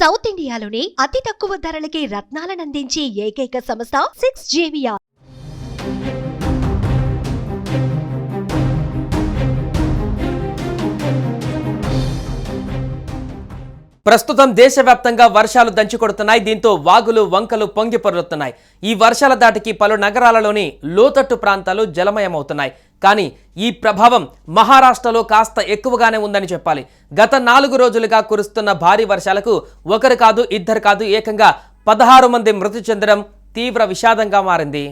South ఇండియాలోని అతి తక్కువ ధరలకి రత్నాలనందించే ఏకైక సంస్థ 6JVR. ప్రస్తుతం దేశవ్యాప్తంగా వర్షాలు దంచుకొడుతున్నాయి. దీంతో వాగులు వంకలు పొంగి పొర్లుతున్నాయి. ఈ వర్షాల దాటికి పలు నగరాలలోని లోతట్టు ప్రాంతాలు జలమయమవుతున్నాయి. కానీ ఈ ప్రభావం మహారాష్ట్రలో కాస్త ఎక్కువగానే ఉందని చెప్పాలి. గత 4 రోజులుగా కురుస్తున్న భారీ వర్షాలకు ఒకరు కాదు ఇద్దరు కాదు ఏకంగా 16 మంది మృతి చెందడం తీవ్ర విషాదంగా మారింది.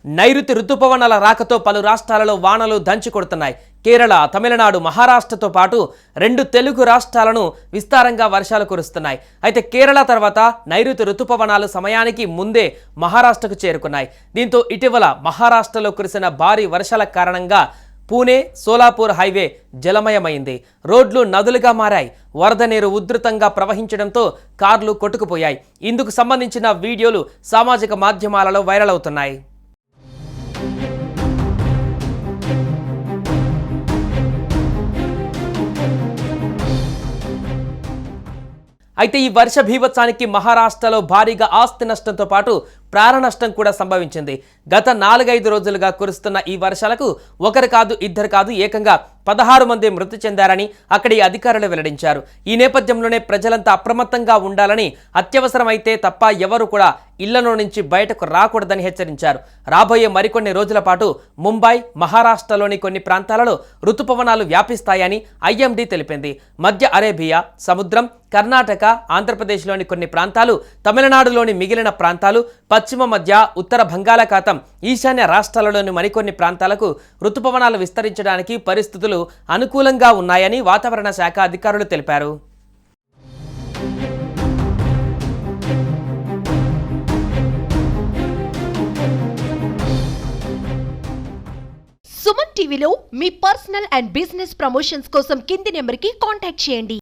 నైరుతి రుతుపవనాల రాకతో పలు రాష్ట్రాలలో వానలు దంచుకొడుతున్నాయి. కేరళ, తమిళనాడు, మహారాష్ట్రతో పాటు 2 తెలుగు రాష్ట్రాలను విస్తారంగా వర్షాలు కురుస్తున్నాయి. అయితే కేరళ తర్వాత నైరుతి రుతుపవనాలు సమయానికి ముందే మహారాష్ట్రకు చేరుకున్నాయి. దీంతో ఇటీవల మహారాష్ట్రలో కురిసిన భారీ వర్షాల కారణంగా పూణే సోలాపూర్ హైవే జలమయమైంది. రోడ్లు నదులుగా మారాయి. వరద నీరు ఉధృతంగా ప్రవహించడంతో కార్లు కొట్టుకుపోయాయి. ఇందుకు సంబంధించిన వీడియోలు సామాజిక మాధ్యమాలలో వైరల్ అవుతున్నాయి. అయితే ఈ వర్ష భీభత్సానికి మహారాష్ట్రలో భారీగా ఆస్తి నష్టంతో పాటు ప్రాణ నష్టం కూడా సంభవించింది. గత 4-5 రోజులుగా కురుస్తున్న ఈ వర్షాలకు ఒకరు కాదు ఇద్దరు కాదు ఏకంగా 16 మంది మృతి చెందారని అక్కడి అధికారులు వెల్లడించారు. ఈ నేపథ్యంలోనే ప్రజలంతా అప్రమత్తంగా ఉండాలని, అత్యవసరమైతే తప్ప ఎవరు కూడా ఇళ్లలో నుంచి బయటకు రాకూడదని హెచ్చరించారు. రాబోయే మరికొన్ని రోజుల పాటు ముంబై, మహారాష్ట్రలోని కొన్ని ప్రాంతాలలో రుతుపవనాలు వ్యాపిస్తాయని ఐఎండీ తెలిపింది. మధ్య అరేబియా సముద్రం, కర్ణాటక, ఆంధ్రప్రదేశ్లోని కొన్ని ప్రాంతాలు, తమిళనాడులోని మిగిలిన ప్రాంతాలు, పశ్చిమ మధ్య ఉత్తర బంగాళాఖాతం, ఈశాన్య రాష్ట్రాలలోని మరికొన్ని ప్రాంతాలకు రుతుపవనాలు విస్తరించడానికి పరిస్థితులు అనుకూలంగా ఉన్నాయని వాతావరణ శాఖ అధికారులు తెలిపారు. సుమన్ టీవీలో మీ పర్సనల్ అండ్ బిజినెస్ ప్రమోషన్స్ కోసం కింది నెంబర్కి కాంటాక్ట్ చేయండి.